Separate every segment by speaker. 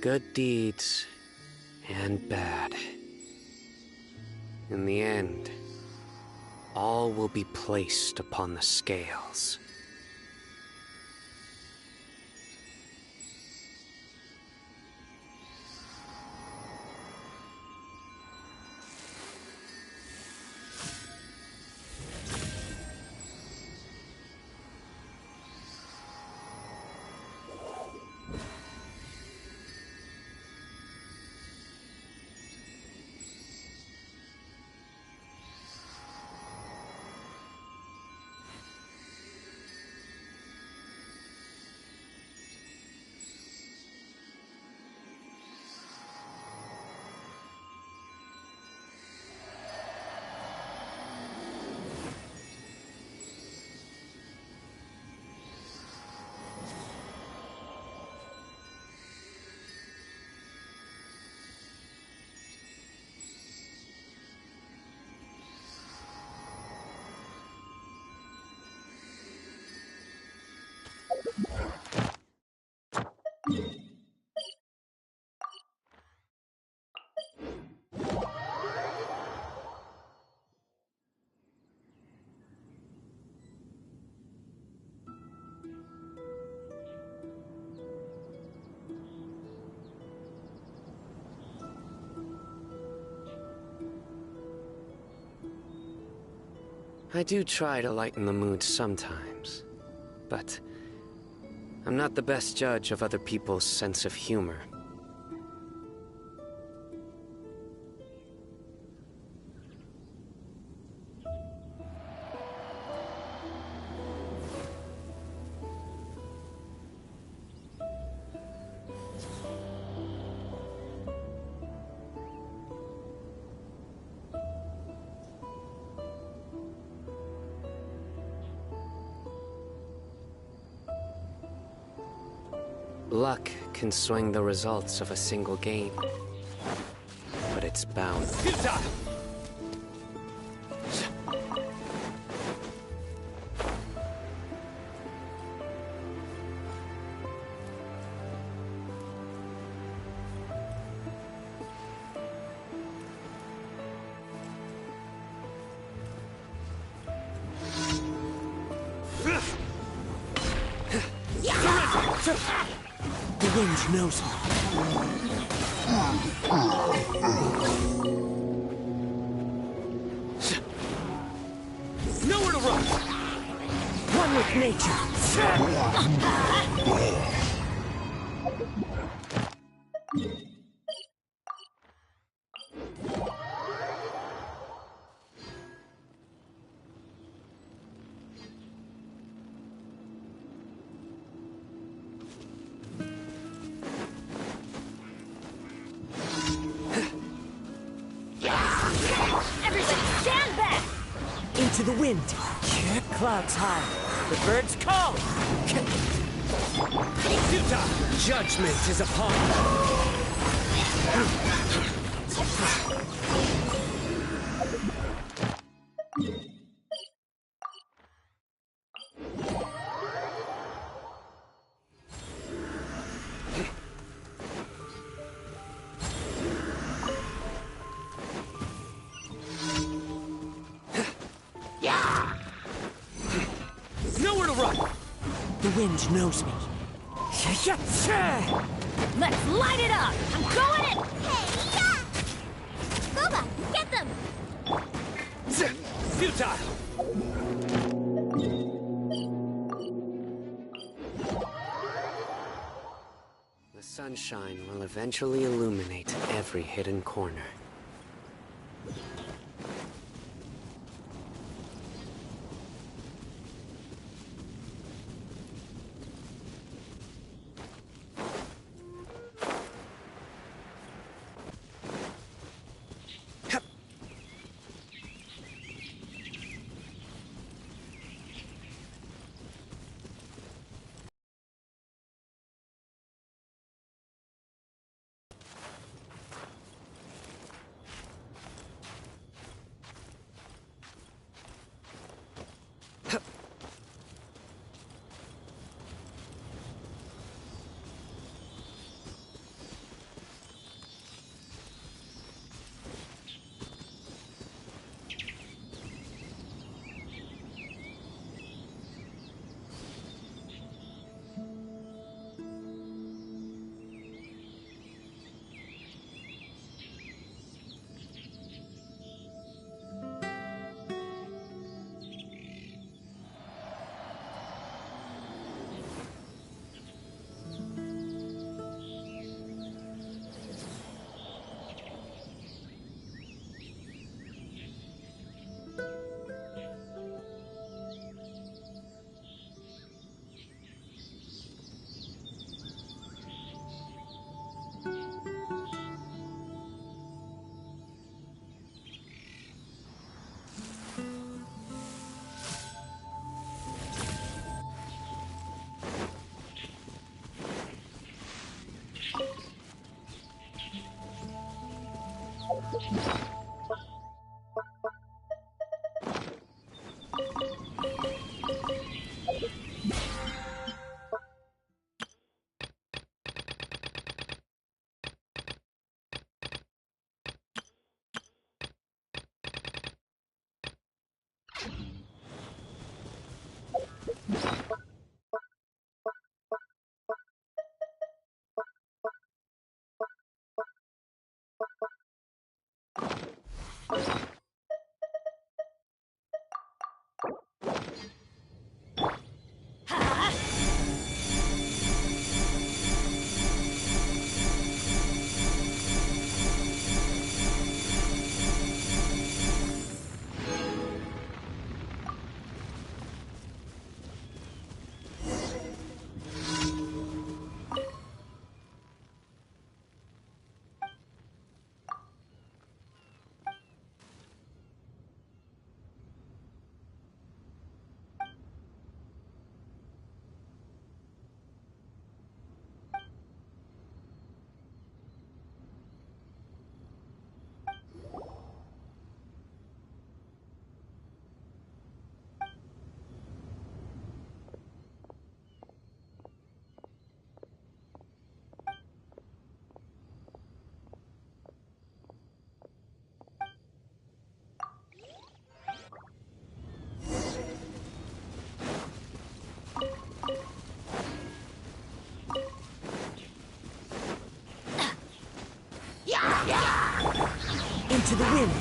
Speaker 1: Good deeds and bad. In the end, all will be placed upon the scales. I do try to lighten the mood sometimes, but I'm not the best judge of other people's sense of humor. Luck can swing the results of a single game, but it's bound.
Speaker 2: The wind knows me. Nowhere to run! One with nature. Into the wind. Clouds high. The birds call. Judgment is upon The wind knows me.
Speaker 3: Let's light it up! I'm going in! Hey, yeah! Boba, get them!
Speaker 2: Futile!
Speaker 1: The sunshine will eventually illuminate every hidden corner.
Speaker 2: Into the wind.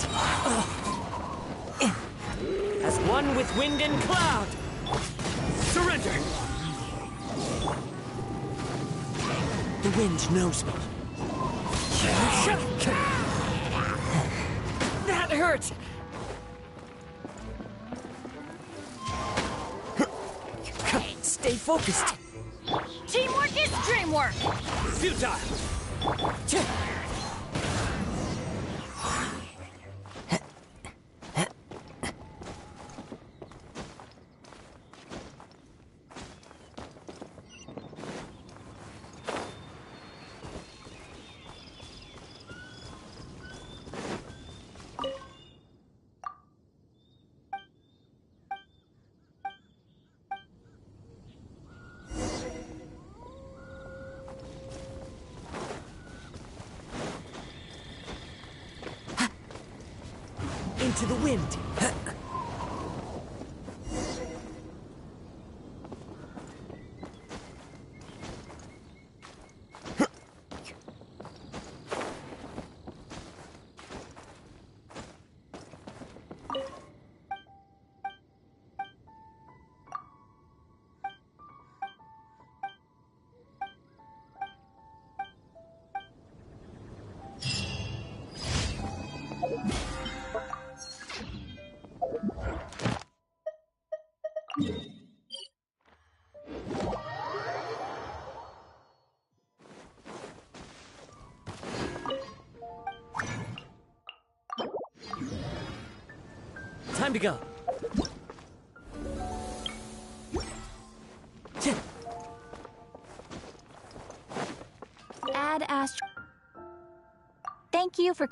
Speaker 2: As one with wind and cloud. Surrender! The wind knows me. That hurt! Stay focused.
Speaker 3: Teamwork is dreamwork!
Speaker 2: Futile! Into the wind. Time to go.
Speaker 3: Add Astro. Thank you for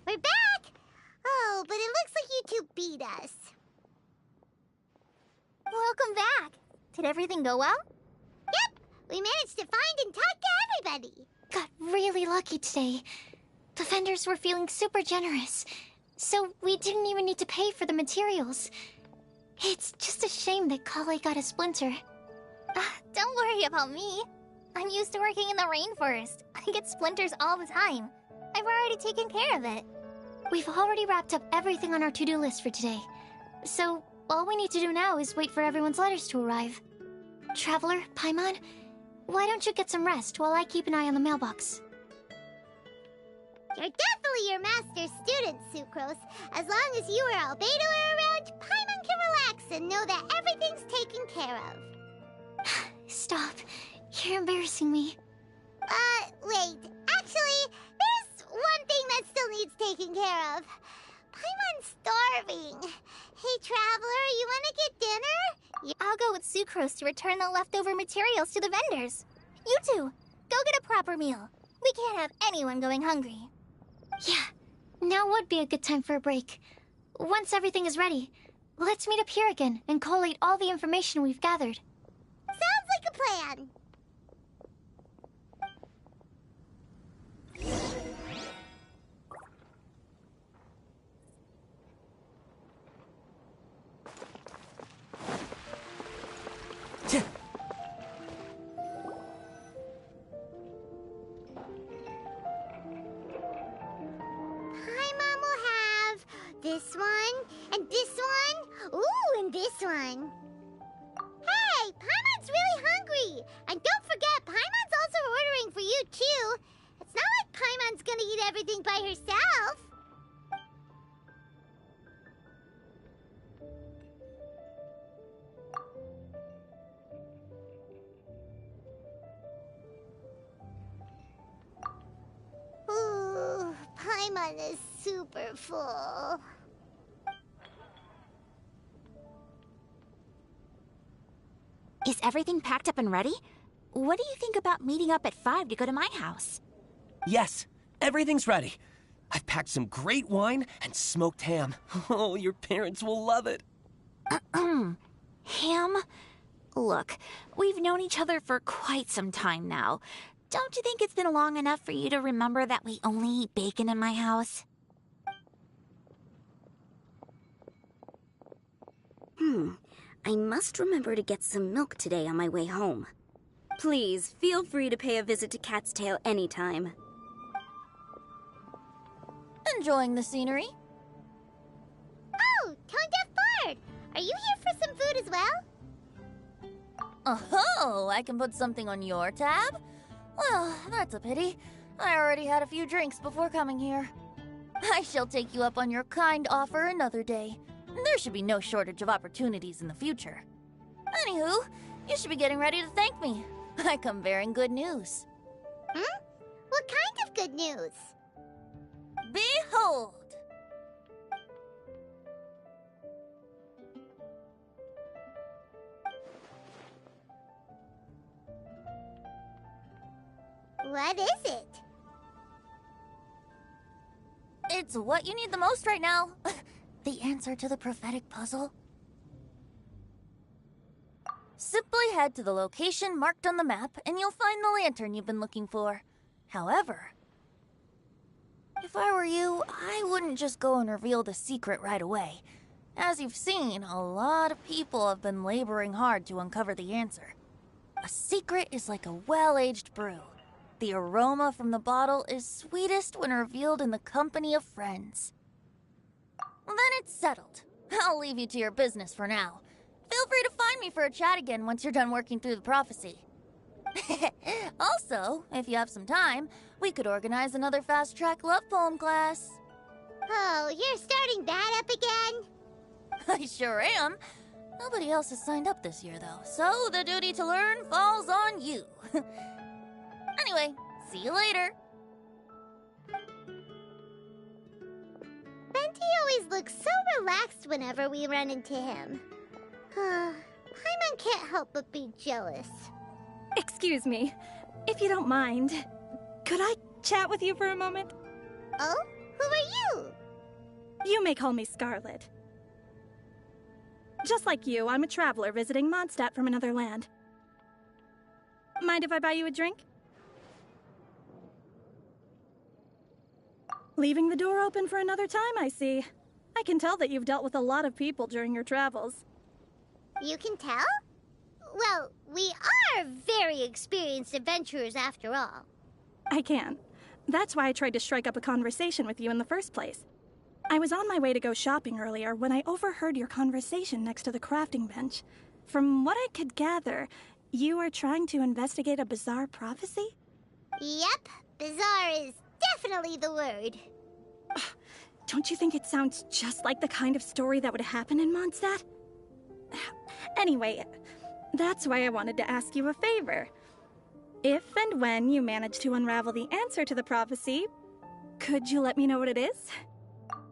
Speaker 4: We're back! Oh, but it looks like you two beat us. Welcome back. Did everything go well? Yep, we managed to find and talk to everybody.
Speaker 5: Got really lucky today. The vendors were feeling super generous, so we didn't even need to pay for the materials. It's just a shame that Kale got a splinter.
Speaker 4: Don't worry about me. I'm used to working in the rainforest. I get splinters all the time. I've already taken care of it.
Speaker 5: We've already wrapped up everything on our to-do list for today. So, all we need to do now is wait for everyone's letters to arrive. Traveler, Paimon, why don't you get some rest while I keep an eye on the mailbox?
Speaker 4: You're definitely your master's Sucrose. As long as you or Albedo are around, Paimon can relax and know that everything's taken care of.
Speaker 5: Stop. You're embarrassing me.
Speaker 4: Wait. Actually, there's one thing that still needs taking care of. Paimon's starving. Hey, Traveler, you want to get dinner? I'll go with Sucrose to return the leftover materials to the vendors. You two, go get a proper meal. We can't have anyone going hungry.
Speaker 5: Yeah, now would be a good time for a break. Once everything is ready, let's meet up here again and collate all the information we've gathered.
Speaker 4: Sounds like a plan. Paimon will have this one, and this one, ooh, and this one. Hey, Paimon's really hungry! And don't forget, Paimon's also ordering for you, too. It's not like Paimon's gonna eat everything by herself. Ooh, Paimon is super full.
Speaker 3: Is everything packed up and ready? What do you think about meeting up at 5 to go to my house?
Speaker 2: Yes, everything's ready. I've packed some great wine and smoked ham. Oh, your parents will love it.
Speaker 3: Ham? Look, we've known each other for quite some time now. Don't you think it's been long enough for you to remember that we only eat bacon in my house?
Speaker 6: I must remember to get some milk today on my way home. Please, feel free to pay a visit to Cat's Tail anytime.
Speaker 3: Enjoying the scenery?
Speaker 4: Oh, Tone Deaf Bard! Are you here for some food as well?
Speaker 7: Oh, I can put something on your tab? Well, that's a pity. I already had a few drinks before coming here. I shall take you up on your kind offer another day. There should be no shortage of opportunities in the future. Anywho, you should be getting ready to thank me. I come bearing good news.
Speaker 4: What kind of good news?
Speaker 7: Behold!
Speaker 4: What is it?
Speaker 7: It's what you need the most right now. The answer to the prophetic puzzle. Simply head to the location marked on the map and you'll find the lantern you've been looking for. However, if I were you, I wouldn't just go and reveal the secret right away. As you've seen, a lot of people have been laboring hard to uncover the answer. A secret is like a well-aged brew. The aroma from the bottle is sweetest when revealed in the company of friends. Then it's settled. I'll leave you to your business for now. Feel free to find me for a chat again once you're done working through the prophecy. Also, if you have some time, we could organize another fast-track love poem class.
Speaker 4: Oh, you're starting that up again?
Speaker 7: I sure am. Nobody else has signed up this year, though, so the duty to learn falls on you. Anyway, see you later.
Speaker 4: Venti always looks so relaxed whenever we run into him. Paimon can't help but be jealous.
Speaker 8: Excuse me, if you don't mind, could I chat with you for a moment?
Speaker 4: Oh? Who are you?
Speaker 8: You may call me Scarlet. Just like you, I'm a traveler visiting Mondstadt from another land. Mind if I buy you a drink? Leaving the door open for another time, I see. I can tell that you've dealt with a lot of people during your travels.
Speaker 4: You can tell? Well, we are very experienced adventurers after all.
Speaker 8: I can. That's why I tried to strike up a conversation with you in the first place. I was on my way to go shopping earlier when I overheard your conversation next to the crafting bench. From what I could gather, you are trying to investigate a bizarre prophecy?
Speaker 4: Yep, bizarre is definitely the word.
Speaker 8: Don't you think it sounds just like the kind of story that would happen in Mondstadt? Anyway, that's why I wanted to ask you a favor. If and when you manage to unravel the answer to the prophecy, could you let me know what it is?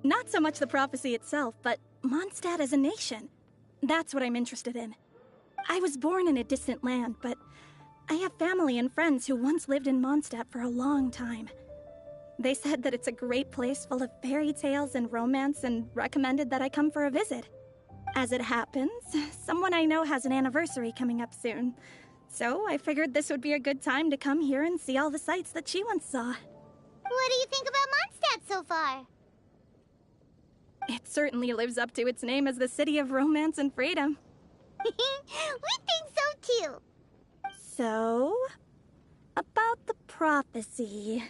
Speaker 8: Not so much the prophecy itself, but Mondstadt as a nation. That's what I'm interested in. I was born in a distant land, but I have family and friends who once lived in Mondstadt for a long time. They said that it's a great place full of fairy tales and romance and recommended that I come for a visit. As it happens, someone I know has an anniversary coming up soon. So I figured this would be a good time to come here and see all the sights that she once saw.
Speaker 4: What do you think about Mondstadt so far?
Speaker 8: It certainly lives up to its name as the city of romance and freedom.
Speaker 4: We think so too.
Speaker 8: So, about the prophecy.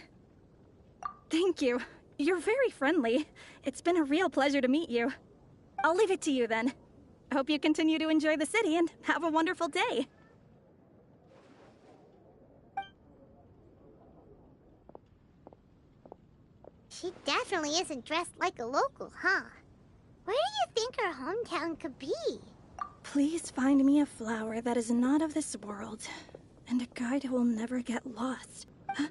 Speaker 8: Thank you. You're very friendly. It's been a real pleasure to meet you. I'll leave it to you then. I hope you continue to enjoy the city and have a wonderful day.
Speaker 4: She definitely isn't dressed like a local, huh? Where do you think her hometown could be?
Speaker 8: Please find me a flower that is not of this world, and a guide who will never get lost. Huh?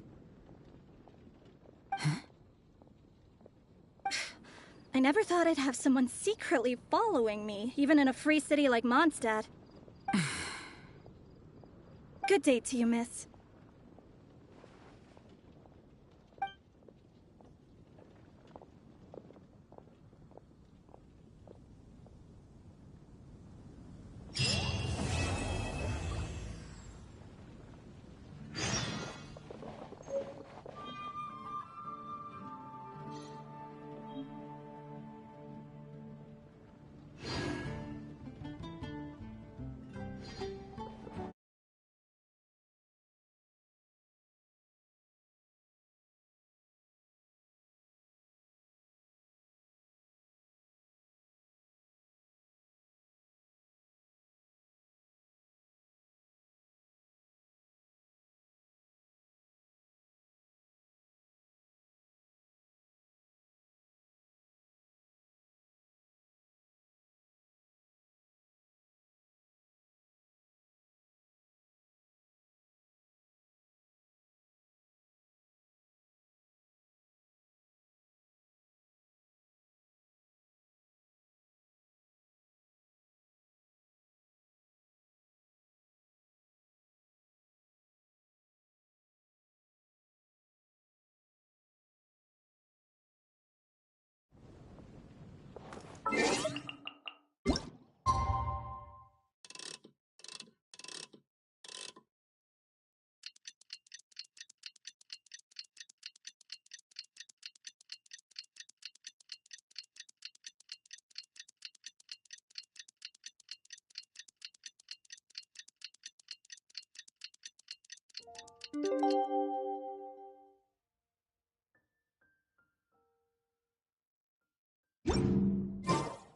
Speaker 8: I never thought I'd have someone secretly following me, even in a free city like Mondstadt. Good day to you, miss.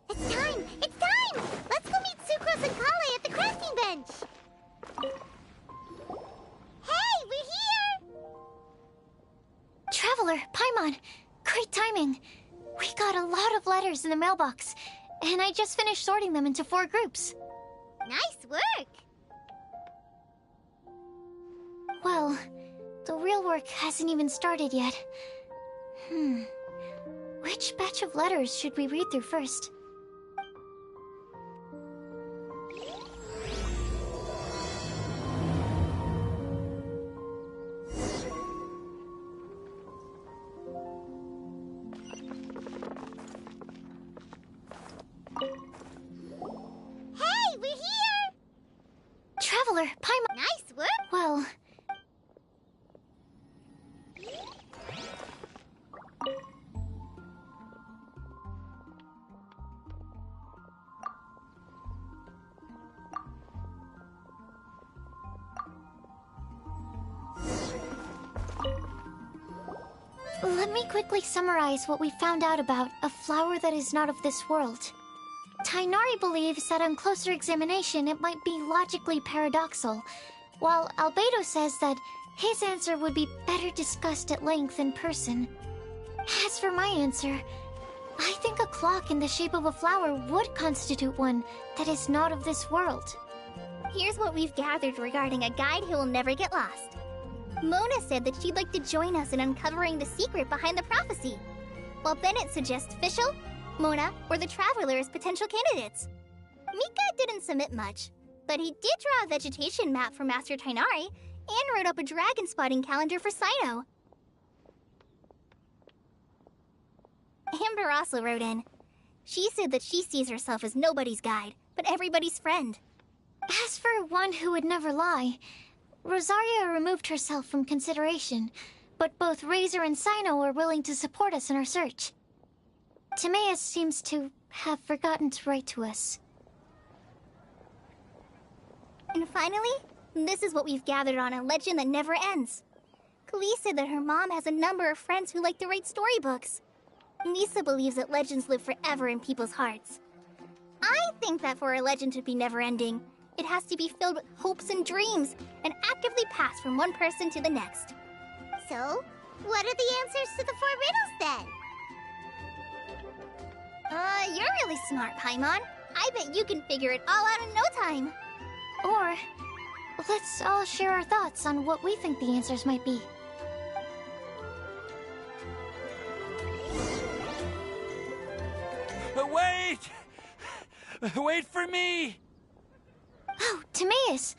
Speaker 4: It's time! It's time! Let's go meet Sucrose and Kale at the crafting bench! Hey, we're here!
Speaker 5: Traveler, Paimon, great timing. We got a lot of letters in the mailbox, and I just finished sorting them into 4 groups.
Speaker 4: Nice work!
Speaker 5: Well, the real work hasn't even started yet. Which batch of letters should we read through first?
Speaker 4: Hey, we're here!
Speaker 5: Traveler, Paimon.
Speaker 4: Nice work!
Speaker 5: Well, let me quickly summarize what we found out about a flower that is not of this world. Tainari believes that on closer examination it might be logically paradoxal, while Albedo says that his answer would be better discussed at length in person. As for my answer, I think a clock in the shape of a flower would constitute one that is not of this world.
Speaker 9: Here's what we've gathered regarding a guide who will never get lost. Mona said that she'd like to join us in uncovering the secret behind the prophecy, while Bennett suggests Fischl, Mona, or the Traveler as potential candidates. Mika didn't submit much, but he did draw a vegetation map for Master Tighnari and wrote up a dragon spotting calendar for Cyno. Amber also wrote in. She said that she sees herself as nobody's guide, but everybody's friend.
Speaker 5: As for one who would never lie, Rosaria removed herself from consideration, but both Razor and Cyno are willing to support us in our search. Timaeus seems to have forgotten to write to us.
Speaker 9: And finally, this is what we've gathered on a legend that never ends. Kali said that her mom has a number of friends who like to write storybooks. Lisa believes that legends live forever in people's hearts. I think that for a legend to be never-ending, it has to be filled with hopes and dreams and actively pass from one person to the next.
Speaker 4: So, what are the answers to the 4 riddles then?
Speaker 9: You're really smart, Paimon. I bet you can figure it all out in no time.
Speaker 5: Or, let's all share our thoughts on what we think the answers might be.
Speaker 10: Wait! Wait for me!
Speaker 5: Oh, Timaeus!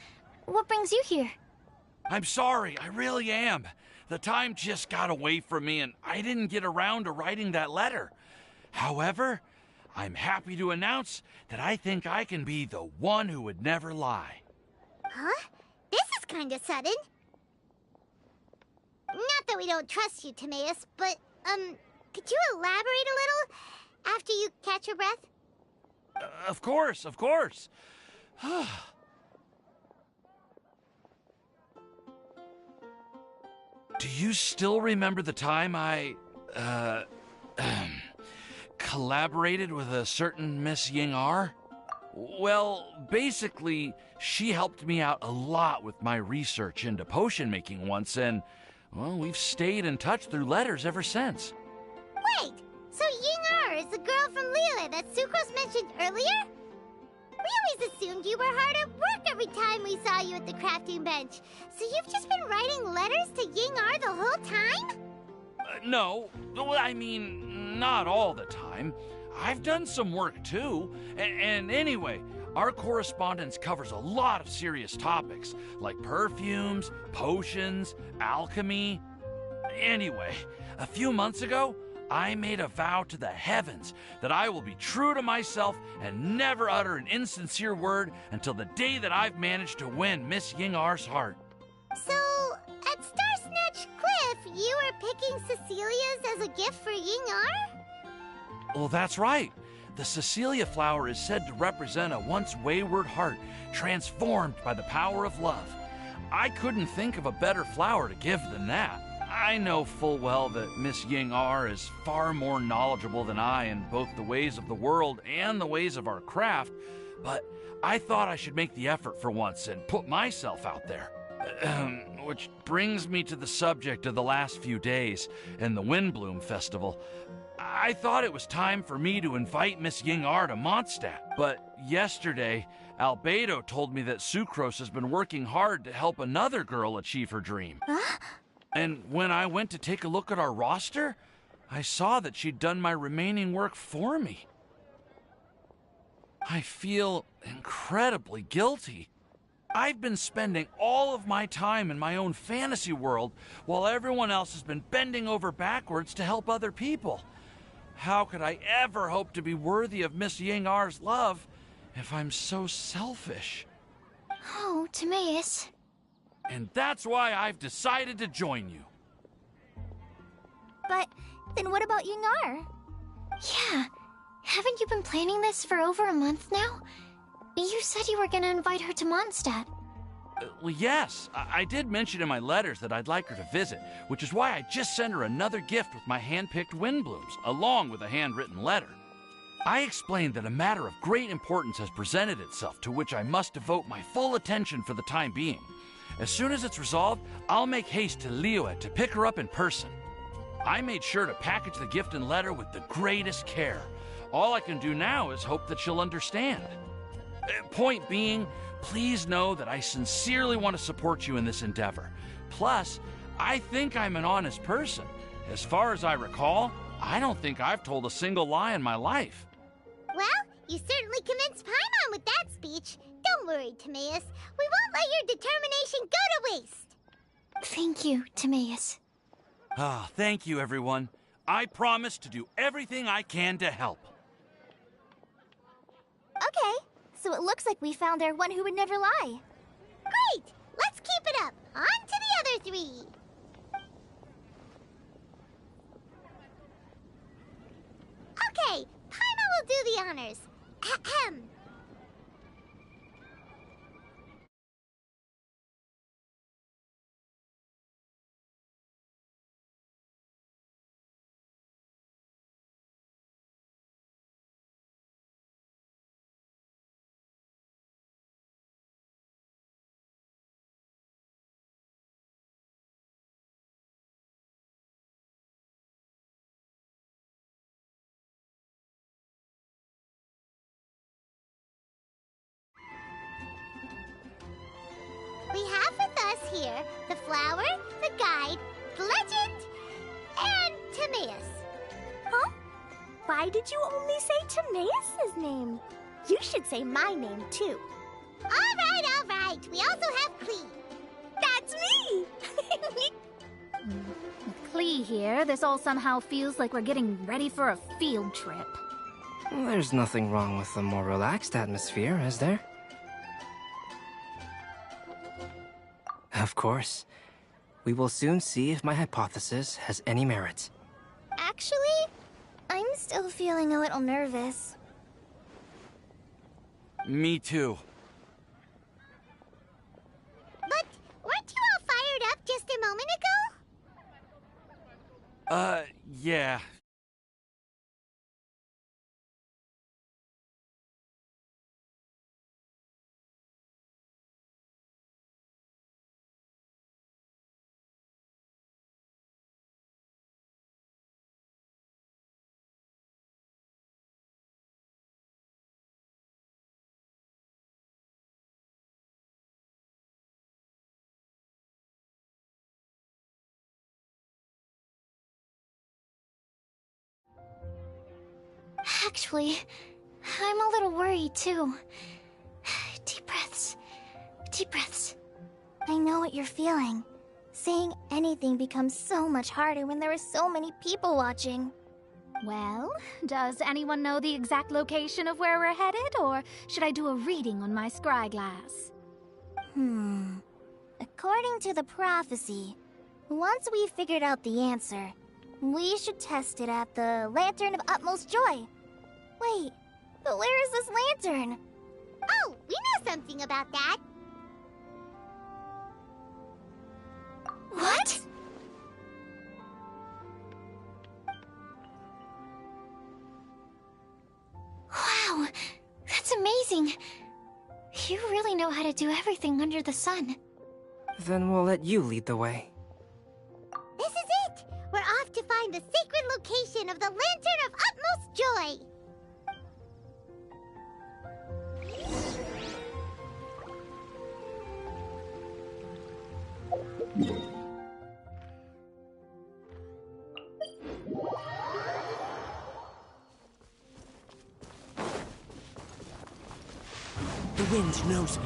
Speaker 5: What brings you here?
Speaker 10: I'm sorry, I really am. The time just got away from me and I didn't get around to writing that letter. However, I'm happy to announce that I think I can be the one who would never lie.
Speaker 4: Huh? This is kind of sudden. Not that we don't trust you, Timaeus, but, could you elaborate a little after you catch your breath?
Speaker 10: Of course, of course. Do you still remember the time I, collaborated with a certain Miss Ying-ar? Well, basically, she helped me out a lot with my research into potion making once, and, well, we've stayed in touch through letters ever since.
Speaker 4: Wait, so Ying-ar is the girl from Liyue that Sucrose mentioned earlier? We always assumed you were hard at work every time we saw you at the crafting bench. So you've just been writing letters to Ying-ar the whole time?
Speaker 10: No, I mean, not all the time. I've done some work too. And anyway, our correspondence covers a lot of serious topics, like perfumes, potions, alchemy. Anyway, a few months ago, I made a vow to the heavens that I will be true to myself and never utter an insincere word until the day that I've managed to win Miss Ying-ar's heart.
Speaker 4: So, at Starsnatch Cliff, you were picking Cecilia's as a gift for Ying-ar?
Speaker 10: Well, that's right. The Cecilia flower is said to represent a once wayward heart transformed by the power of love. I couldn't think of a better flower to give than that. I know full well that Miss Ying-ar is far more knowledgeable than I in both the ways of the world and the ways of our craft, but I thought I should make the effort for once and put myself out there. Which brings me to the subject of the last few days and the Windblume Festival. I thought it was time for me to invite Miss Ying-ar to Mondstadt, but yesterday, Albedo told me that Sucrose has been working hard to help another girl achieve her dream.
Speaker 9: Huh?
Speaker 10: And when I went to take a look at our roster, I saw that she'd done my remaining work for me. I feel incredibly guilty. I've been spending all of my time in my own fantasy world while everyone else has been bending over backwards to help other people. How could I ever hope to be worthy of Miss Ying-ar's love if I'm so selfish?
Speaker 5: Oh, Timaeus.
Speaker 10: And that's why I've decided to join you.
Speaker 9: But then what about Ying-ar?
Speaker 5: Yeah. Haven't you been planning this for over a month now? You said you were gonna invite her to Mondstadt.
Speaker 10: Well, yes. I did mention in my letters that I'd like her to visit, which is why I just sent her another gift with my hand-picked Windblooms, along with a handwritten letter. I explained that a matter of great importance has presented itself to which I must devote my full attention for the time being. As soon as it's resolved, I'll make haste to Liyue to pick her up in person. I made sure to package the gift and letter with the greatest care. All I can do now is hope that she'll understand. Point being, please know that I sincerely want to support you in this endeavor. Plus, I think I'm an honest person. As far as I recall, I don't think I've told a single lie in my life.
Speaker 4: Well, you certainly convinced Paimon with that speech. Don't worry, Timaeus. We won't let your determination go to waste.
Speaker 5: Thank you, Timaeus.
Speaker 10: Ah, thank you, everyone. I promise to do everything I can to help.
Speaker 9: Okay, so it looks like we found our one who would never lie.
Speaker 4: Great! Let's keep it up. On to the other three. Okay, Paimon will do the honors. Ahem. We have with us here the flower, the guide, the legend, and Timaeus.
Speaker 9: Huh? Why did you only say Timaeus' name? You should say my name, too.
Speaker 4: All right. We also have Klee.
Speaker 9: That's me!
Speaker 11: With Klee here, this all somehow feels like we're getting ready for a field trip.
Speaker 12: There's nothing wrong with a more relaxed atmosphere, is there? Of course. We will soon see if my hypothesis has any merit.
Speaker 9: Actually, I'm still feeling a little nervous.
Speaker 10: Me too.
Speaker 4: But weren't you all fired up just a moment ago?
Speaker 10: Yeah.
Speaker 5: Actually, I'm a little worried too. Deep breaths. Deep breaths.
Speaker 9: I know what you're feeling. Saying anything becomes so much harder when there are so many people watching.
Speaker 11: Well, does anyone know the exact location of where we're headed, or should I do a reading on my scry glass?
Speaker 9: According to the prophecy, once we've figured out the answer, we should test it at the Lantern of Utmost Joy. Wait, but where is this lantern?
Speaker 4: Oh, we know something about that.
Speaker 5: What? Wow, that's amazing. You really know how to do everything under the sun.
Speaker 12: Then we'll let you lead the way.
Speaker 4: This is it! We're off to find the sacred location of the Lantern of Utmost Joy.
Speaker 2: The wind knows me.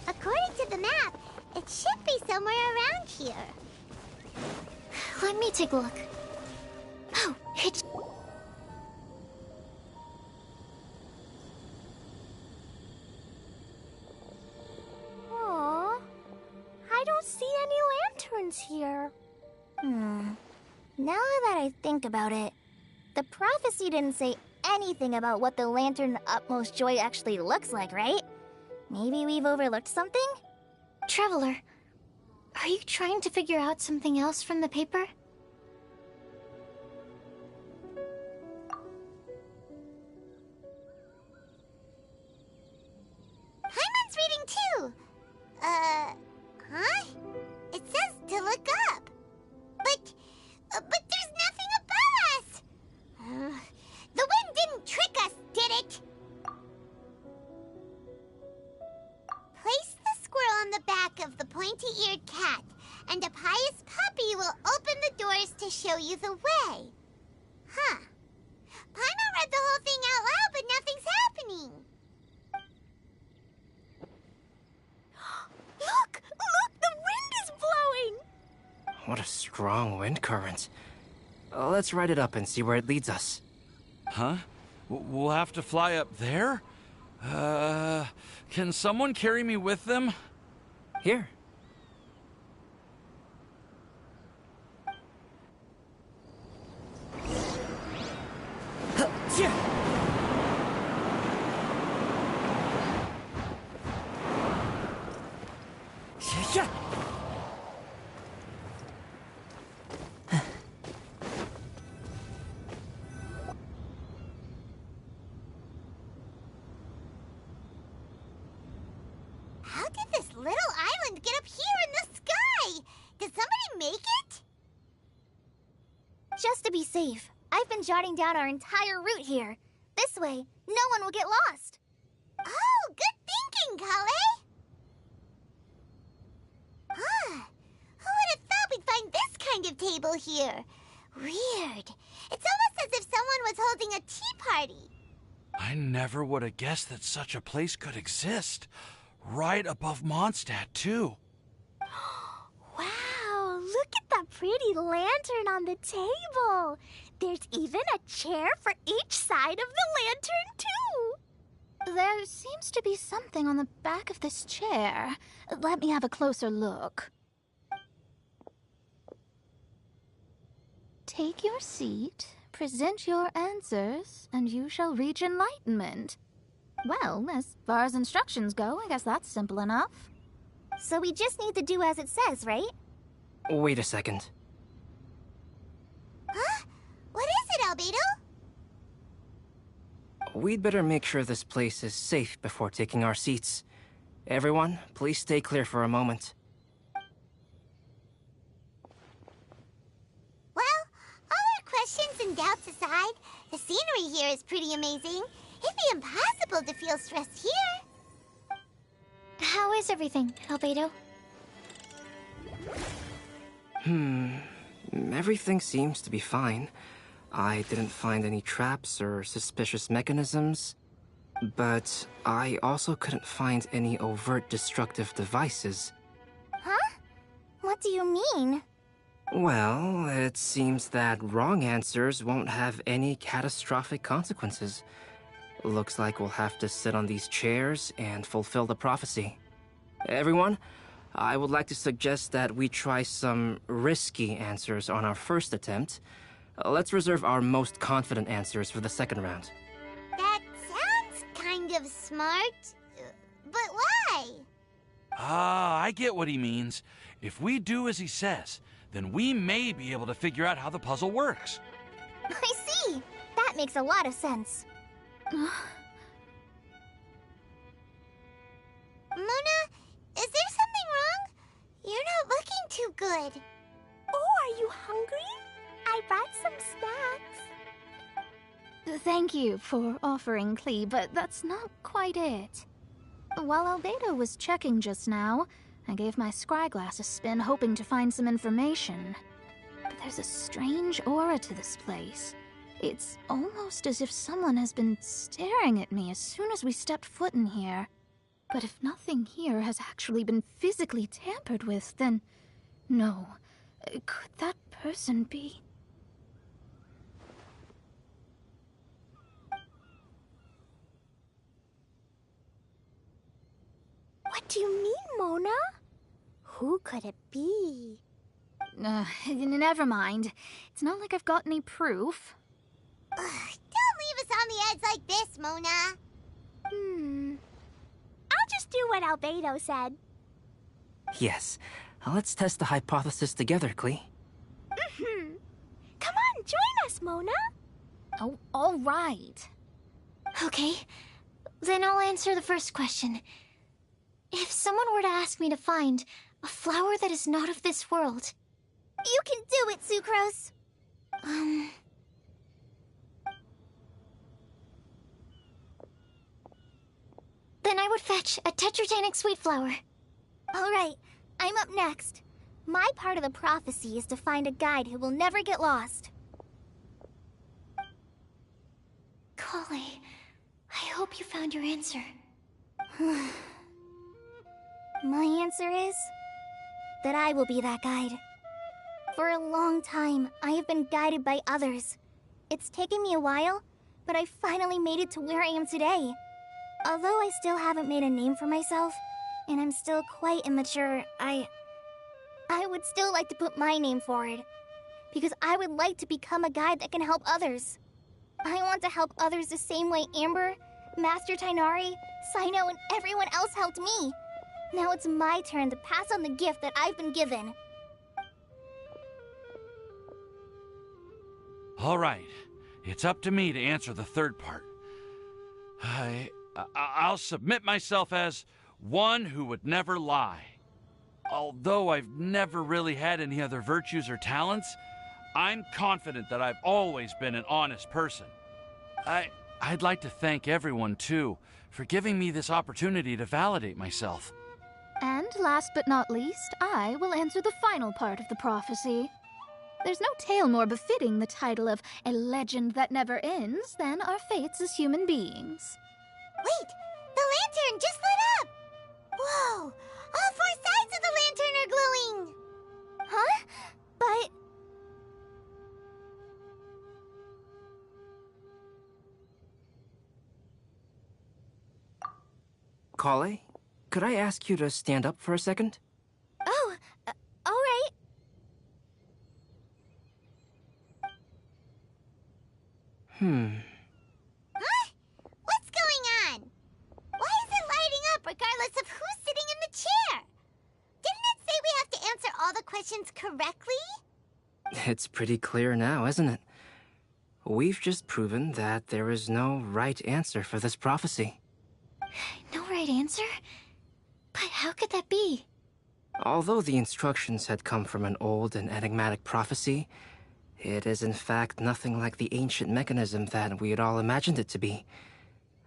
Speaker 4: According to the map, it should be somewhere around here.
Speaker 5: Let me take a look. Oh, it's...
Speaker 9: Aww, I don't see any lanterns here. Now that I think about it, the prophecy didn't say anything about what the Lantern of Utmost Joy actually looks like, right? Maybe we've overlooked something?
Speaker 5: Traveler, are you trying to figure out something else from the paper?
Speaker 4: pointy-eared cat, and a pious puppy will open the doors to show you the way. Huh. Paimon read the whole thing out loud, but nothing's happening.
Speaker 9: Look! Look! The wind is blowing!
Speaker 12: What a strong wind current. Let's ride it up and see where it leads us.
Speaker 10: Huh? We'll have to fly up there? Can someone carry me with them?
Speaker 12: Here.
Speaker 4: How did this little island get up here in the sky? Did somebody make it?
Speaker 9: Just to be safe, I've been jotting down our entire route here. This way, no one will get lost.
Speaker 4: Oh, good thinking, Kale. Who would have thought we'd find this kind of table here? Weird. It's almost as if someone was holding a tea party.
Speaker 10: I never would have guessed that such a place could exist. Right above Mondstadt, too.
Speaker 9: Wow, look at that pretty lantern on the table. There's even a chair for each side of the lantern, too.
Speaker 11: There seems to be something on the back of this chair. Let me have a closer look. Take your seat, present your answers, and you shall reach enlightenment. Well, as far as instructions go, I guess that's simple enough.
Speaker 9: So we just need to do as it says, right?
Speaker 12: Wait a second.
Speaker 4: Huh? What is it, Albedo?
Speaker 12: We'd better make sure this place is safe before taking our seats. Everyone, please stay clear for a moment.
Speaker 4: Well, all our questions and doubts aside, the scenery here is pretty amazing. It'd be impossible to feel stressed here.
Speaker 5: How is everything, Albedo?
Speaker 12: Everything seems to be fine. I didn't find any traps or suspicious mechanisms, but I also couldn't find any overt destructive devices.
Speaker 9: Huh? What do you mean?
Speaker 12: Well, it seems that wrong answers won't have any catastrophic consequences. Looks like we'll have to sit on these chairs and fulfill the prophecy. Everyone, I would like to suggest that we try some risky answers on our first attempt. Let's reserve our most confident answers for the second round.
Speaker 4: That sounds kind of smart, but why?
Speaker 10: I get what he means. If we do as he says, then we may be able to figure out how the puzzle works.
Speaker 9: I see. That makes a lot of sense.
Speaker 4: Mona, is there something wrong? You're not looking too good.
Speaker 9: Oh, are you hungry? I brought some snacks.
Speaker 11: Thank you for offering, Klee, but that's not quite it. While Albedo was checking just now, I gave my scryglass a spin hoping to find some information. But there's a strange aura to this place. It's almost as if someone has been staring at me as soon as we stepped foot in here. But if nothing here has actually been physically tampered with, then no. Could that person be?
Speaker 9: What do you mean, Mona? Who could it be?
Speaker 11: Never mind. It's not like I've got any proof.
Speaker 4: Don't leave us on the edge like this, Mona.
Speaker 9: I'll just do what Albedo said.
Speaker 12: Yes, let's test the hypothesis together, Klee.
Speaker 9: Come on, join us, Mona.
Speaker 11: Oh, all right.
Speaker 5: Okay, then I'll answer the first question. If someone were to ask me to find a flower that is not of this world...
Speaker 9: You can do it, Sucrose.
Speaker 5: Then I would fetch a tetragenic sweet flower.
Speaker 9: All right, I'm up next. My part of the prophecy is to find a guide who will never get lost.
Speaker 5: Collei, I hope you found your answer.
Speaker 9: My answer is that I will be that guide. For a long time, I have been guided by others. It's taken me a while, but I finally made it to where I am today. Although I still haven't made a name for myself, and I'm still quite immature, I would still like to put my name forward. Because I would like to become a guide that can help others. I want to help others the same way Amber, Master Tighnari, Cyno, and everyone else helped me. Now it's my turn to pass on the gift that I've been given.
Speaker 10: All right. It's up to me to answer the third part. I'll submit myself as one who would never lie. Although I've never really had any other virtues or talents, I'm confident that I've always been an honest person. I'd like to thank everyone, too, for giving me this opportunity to validate myself.
Speaker 11: And last but not least, I will answer the final part of the prophecy. There's no tale more befitting the title of a legend that never ends than our fates as human beings.
Speaker 4: Wait! The lantern just lit up! Whoa! All four sides of the lantern are glowing!
Speaker 9: Huh? But...
Speaker 12: Collei, could I ask you to stand up for a second?
Speaker 9: Oh, all right.
Speaker 4: Huh? What's going on? Why is it lighting up regardless of who's sitting in the chair? Didn't it say we have to answer all the questions correctly?
Speaker 12: It's pretty clear now, isn't it? We've just proven that there is no right answer for this prophecy.
Speaker 5: No right answer? But how could that be?
Speaker 12: Although the instructions had come from an old and enigmatic prophecy, it is in fact nothing like the ancient mechanism that we had all imagined it to be.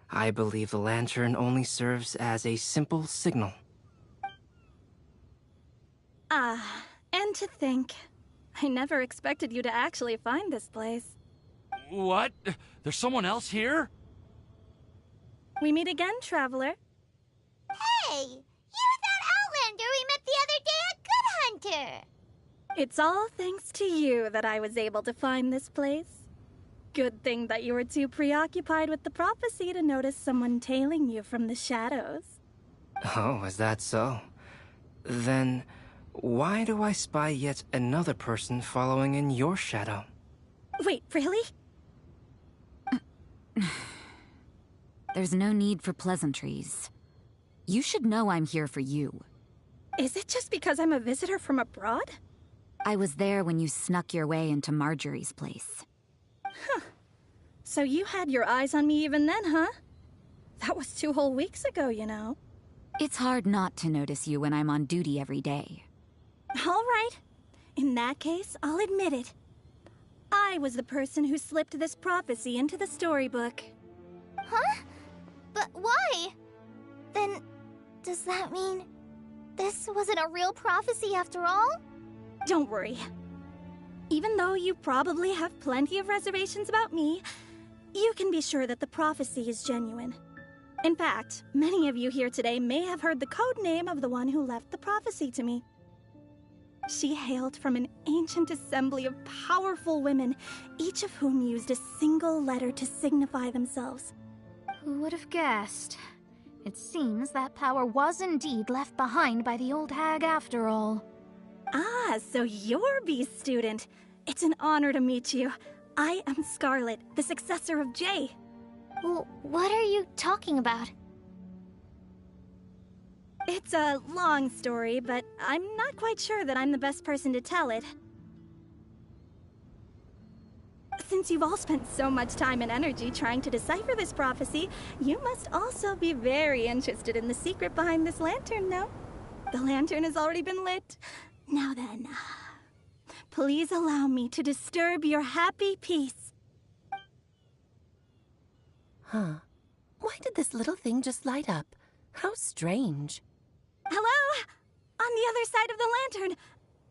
Speaker 12: I believe the lantern only serves as a simple signal.
Speaker 8: And to think, I never expected you to actually find this place.
Speaker 10: What? There's someone else here?
Speaker 8: We meet again, traveler.
Speaker 4: Hey! You're that Outlander we met the other day at Good Hunter!
Speaker 8: It's all thanks to you that I was able to find this place. Good thing that you were too preoccupied with the prophecy to notice someone tailing you from the shadows.
Speaker 12: Oh, is that so? Then, why do I spy yet another person following in your shadow?
Speaker 8: Wait, really?
Speaker 13: There's no need for pleasantries. You should know I'm here for you.
Speaker 8: Is it just because I'm a visitor from abroad?
Speaker 13: I was there when you snuck your way into Marjorie's place.
Speaker 8: Huh. So you had your eyes on me even then, huh? That was 2 whole weeks ago, you know.
Speaker 13: It's hard not to notice you when I'm on duty every day.
Speaker 8: All right. In that case, I'll admit it. I was the person who slipped this prophecy into the storybook.
Speaker 9: Huh? But why? Then, does that mean this wasn't a real prophecy after all?
Speaker 8: Don't worry. Even though you probably have plenty of reservations about me, you can be sure that the prophecy is genuine. In fact, many of you here today may have heard the code name of the one who left the prophecy to me. She hailed from an ancient assembly of powerful women, each of whom used a single letter to signify themselves.
Speaker 11: Who would have guessed? It seems that power was indeed left behind by the old hag after all.
Speaker 8: Ah, so you're B's student. It's an honor to meet you. I am Scarlet, the successor of Jay.
Speaker 5: Well, what are you talking about?
Speaker 8: It's a long story, but I'm not quite sure that I'm the best person to tell it. Since you've all spent so much time and energy trying to decipher this prophecy, you must also be very interested in the secret behind this lantern, no? The lantern has already been lit. Now then, please allow me to disturb your happy peace.
Speaker 2: Huh. Why did this little thing just light up? How strange.
Speaker 8: Hello? On the other side of the lantern.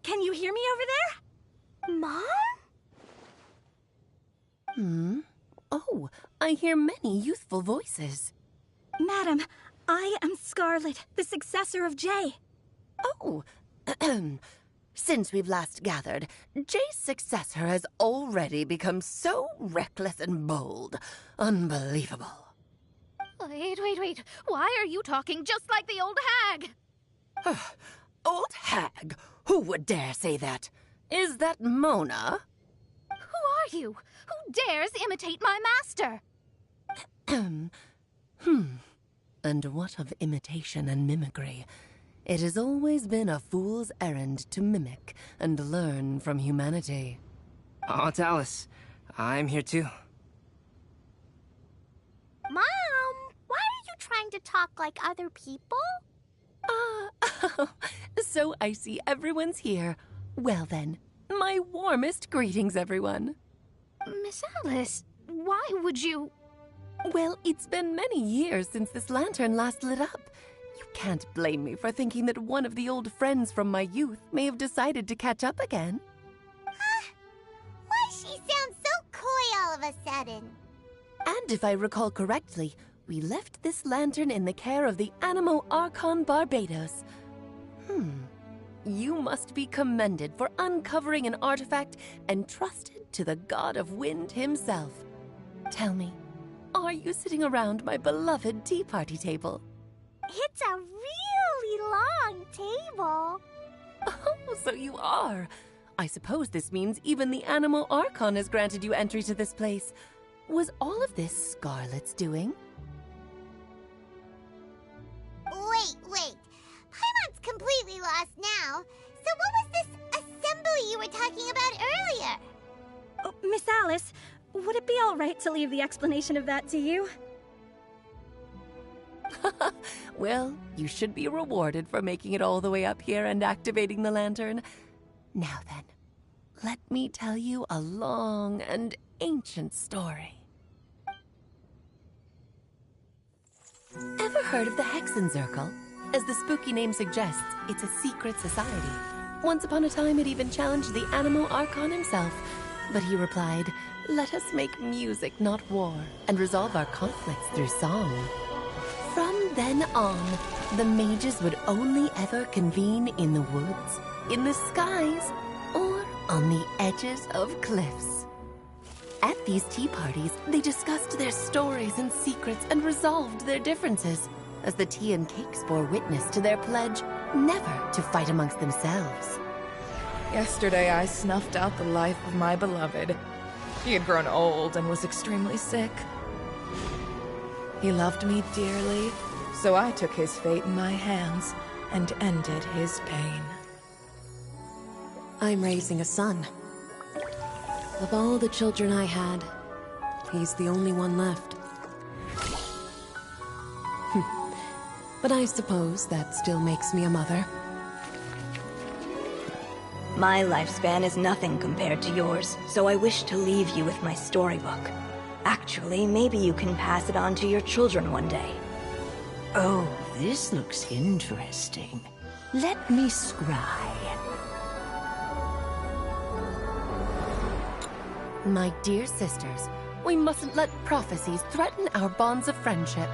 Speaker 8: Can you hear me over there?
Speaker 14: Mom? Oh, I hear many youthful voices.
Speaker 8: Madam, I am Scarlet, the successor of Jay.
Speaker 14: Oh, since we've last gathered, Jay's successor has already become so reckless and bold. Unbelievable.
Speaker 11: Wait. Why are you talking just like the old hag?
Speaker 14: Old hag? Who would dare say that? Is that Mona?
Speaker 11: Who are you? Who dares imitate my master?
Speaker 14: And what of imitation and mimicry? It has always been a fool's errand to mimic and learn from humanity.
Speaker 12: Aunt Alice, I'm here too.
Speaker 4: Mom, why are you trying to talk like other people?
Speaker 14: So I see everyone's here. Well then, my warmest greetings, everyone.
Speaker 11: Miss Alice, why would you...
Speaker 14: Well, it's been many years since this lantern last lit up. You can't blame me for thinking that one of the old friends from my youth may have decided to catch up again.
Speaker 4: Why she sounds so coy all of a sudden?
Speaker 14: And if I recall correctly, we left this lantern in the care of the Animo Archon Barbados. You must be commended for uncovering an artifact entrusted to the god of wind himself. Tell me, are you sitting around my beloved tea party table?
Speaker 4: It's a really long table.
Speaker 14: Oh, so you are. I suppose this means even the Animo Archon has granted you entry to this place. Was all of this Scarlet's doing?
Speaker 4: Wait. Paimon's completely lost now. So what was this assembly you were talking about earlier?
Speaker 8: Oh, Miss Alice, would it be all right to leave the explanation of that to you?
Speaker 14: Well, you should be rewarded for making it all the way up here and activating the lantern. Now then, let me tell you a long and ancient story. Ever heard of the Hexenzirkel? As the spooky name suggests, it's a secret society. Once upon a time, it even challenged the Animo Archon himself. But he replied, "Let us make music, not war, and resolve our conflicts through song." From then on, the mages would only ever convene in the woods, in the skies, or on the edges of cliffs. At these tea parties, they discussed their stories and secrets and resolved their differences, as the tea and cakes bore witness to their pledge never to fight amongst themselves.
Speaker 15: Yesterday, I snuffed out the life of my beloved. He had grown old and was extremely sick. He loved me dearly, so I took his fate in my hands and ended his pain.
Speaker 2: I'm raising a son. Of all the children I had, he's the only one left. But I suppose that still makes me a mother.
Speaker 16: My lifespan is nothing compared to yours, so I wish to leave you with my storybook. Actually, maybe you can pass it on to your children one day.
Speaker 17: Oh, this looks interesting. Let me scry.
Speaker 14: My dear sisters, we mustn't let prophecies threaten our bonds of friendship.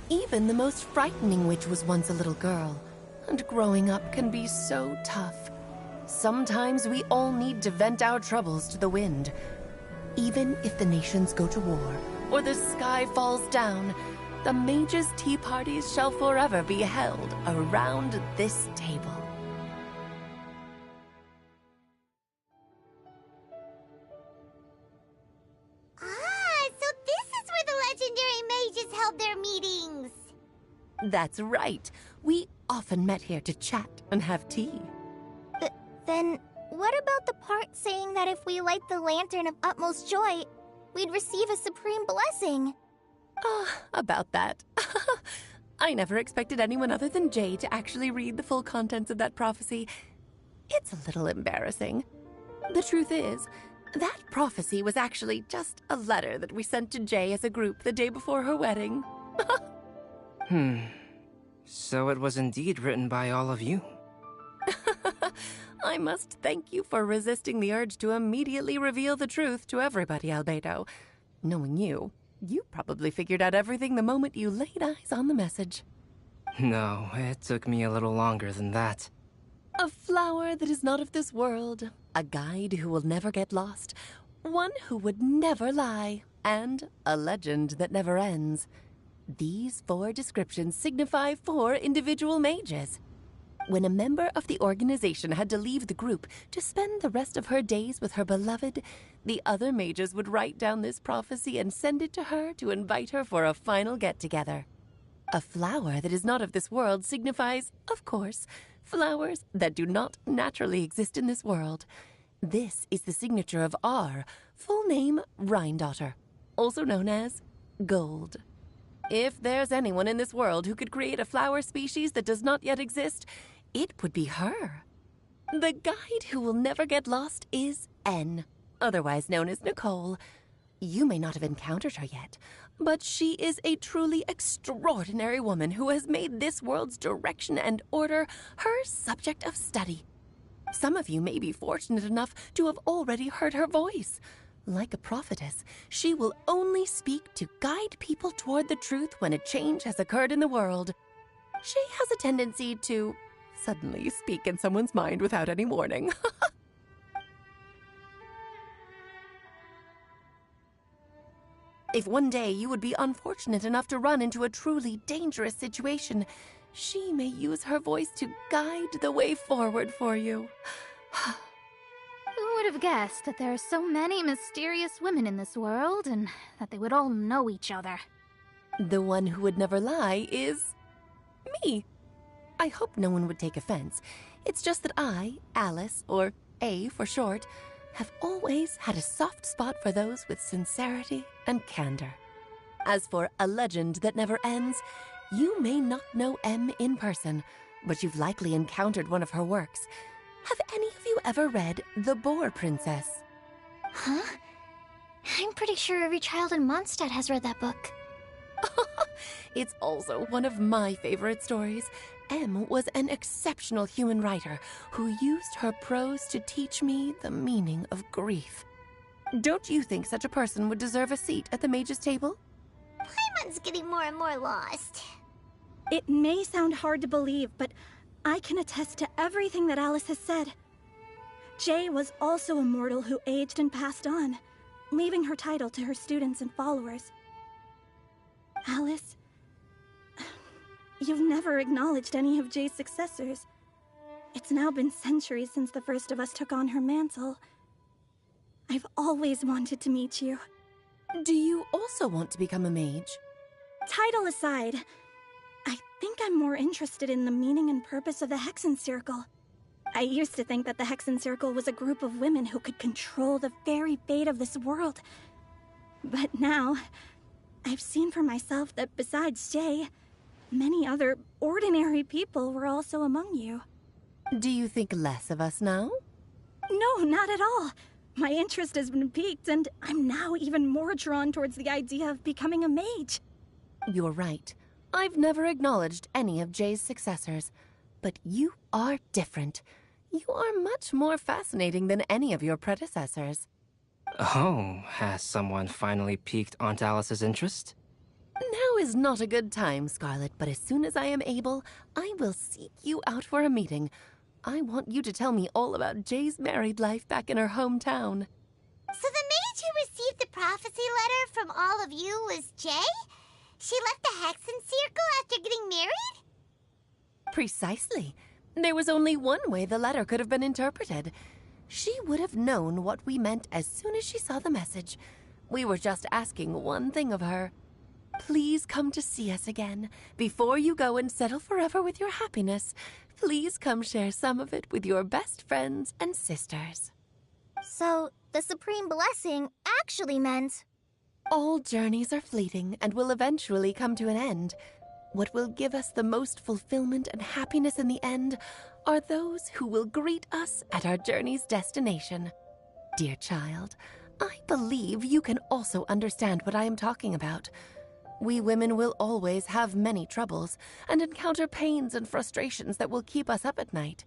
Speaker 14: Even the most frightening witch was once a little girl, and growing up can be so tough. Sometimes we all need to vent our troubles to the wind. Even if the nations go to war, or the sky falls down, the mages' tea parties shall forever be held around this table.
Speaker 4: So this is where the legendary mages held their meetings.
Speaker 14: That's right. We often met here to chat and have tea.
Speaker 9: Then, what about the part saying that if we light the lantern of utmost joy, we'd receive a supreme blessing?
Speaker 14: About that. I never expected anyone other than Jay to actually read the full contents of that prophecy. It's a little embarrassing. The truth is, that prophecy was actually just a letter that we sent to Jay as a group the day before her wedding.
Speaker 12: So it was indeed written by all of you.
Speaker 14: I must thank you for resisting the urge to immediately reveal the truth to everybody, Albedo. Knowing you, you probably figured out everything the moment you laid eyes on the message.
Speaker 12: No, it took me a little longer than that.
Speaker 14: A flower that is not of this world, a guide who will never get lost, one who would never lie, and a legend that never ends. These 4 descriptions signify 4 individual mages. When a member of the organization had to leave the group to spend the rest of her days with her beloved, the other mages would write down this prophecy and send it to her to invite her for a final get-together. A flower that is not of this world signifies, of course, flowers that do not naturally exist in this world. This is the signature of our full name, Rhine-daughter, also known as Gold. If there's anyone in this world who could create a flower species that does not yet exist, it would be her. The guide who will never get lost is N, otherwise known as Nicole. You may not have encountered her yet, but she is a truly extraordinary woman who has made this world's direction and order her subject of study. Some of you may be fortunate enough to have already heard her voice. Like a prophetess, she will only speak to guide people toward the truth when a change has occurred in the world. She has a tendency to suddenly speak in someone's mind without any warning. If one day you would be unfortunate enough to run into a truly dangerous situation, she may use her voice to guide the way forward for you.
Speaker 11: Who would have guessed that there are so many mysterious women in this world, and that they would all know each other?
Speaker 14: The one who would never lie is me. I hope no one would take offense. It's just that I, Alice, or A for short, have always had a soft spot for those with sincerity and candor. As for a legend that never ends, you may not know M in person, but you've likely encountered one of her works. Have any of you ever read The Boar Princess?
Speaker 5: Huh? I'm pretty sure every child in Mondstadt has read that book.
Speaker 14: It's also one of my favorite stories. M was an exceptional human writer who used her prose to teach me the meaning of grief. Don't you think such a person would deserve a seat at the mage's table?
Speaker 4: Paimon's getting more and more lost.
Speaker 8: It may sound hard to believe, but I can attest to everything that Alice has said. Jay was also a mortal who aged and passed on, leaving her title to her students and followers. Alice, you've never acknowledged any of Jay's successors. It's now been centuries since the first of us took on her mantle. I've always wanted to meet you.
Speaker 14: Do you also want to become a mage?
Speaker 8: Title aside, I think I'm more interested in the meaning and purpose of the Hexen Circle. I used to think that the Hexen Circle was a group of women who could control the very fate of this world. But now, I've seen for myself that besides Jay, many other ordinary people were also among you.
Speaker 14: Do you think less of us now?
Speaker 8: No, not at all. My interest has been piqued, and I'm now even more drawn towards the idea of becoming a mage.
Speaker 14: You're right. I've never acknowledged any of Jay's successors, but you are different. You are much more fascinating than any of your predecessors.
Speaker 12: Oh, has someone finally piqued Aunt Alice's interest?
Speaker 14: Now is not a good time, Scarlet, but as soon as I am able, I will seek you out for a meeting. I want you to tell me all about Jay's married life back in her hometown.
Speaker 4: So the mage who received the prophecy letter from all of you was Jay? She left the Hexen Circle after getting married?
Speaker 14: Precisely. There was only one way the letter could have been interpreted. She would have known what we meant as soon as she saw the message. We were just asking one thing of her. Please come to see us again. Before you go and settle forever with your happiness, please come share some of it with your best friends and sisters.
Speaker 9: So, the Supreme Blessing actually meant...
Speaker 14: All journeys are fleeting and will eventually come to an end. What will give us the most fulfillment and happiness in the end are those who will greet us at our journey's destination. Dear child, I believe you can also understand what I am talking about. We women will always have many troubles and encounter pains and frustrations that will keep us up at night.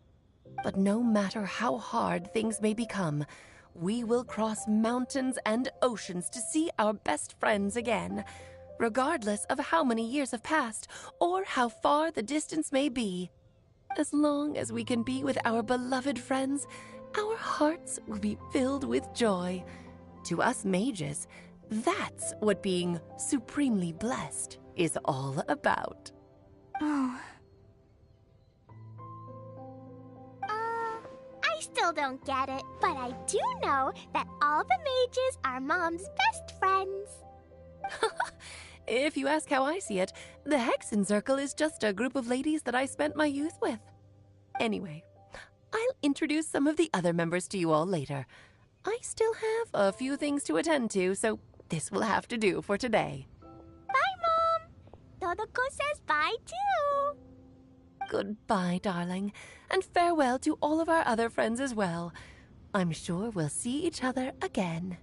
Speaker 14: But no matter how hard things may become, we will cross mountains and oceans to see our best friends again, regardless of how many years have passed or how far the distance may be. As long as we can be with our beloved friends, our hearts will be filled with joy. To us mages, that's what being supremely blessed is all about.
Speaker 9: Oh. I still don't get it, but I do know that all the mages are Mom's best friends.
Speaker 14: If you ask how I see it, the Hexen Circle is just a group of ladies that I spent my youth with. Anyway, I'll introduce some of the other members to you all later. I still have a few things to attend to, so this will have to do for today.
Speaker 9: Bye, Mom! Todoko says bye, too!
Speaker 14: Goodbye, darling, and farewell to all of our other friends as well. I'm sure we'll see each other again.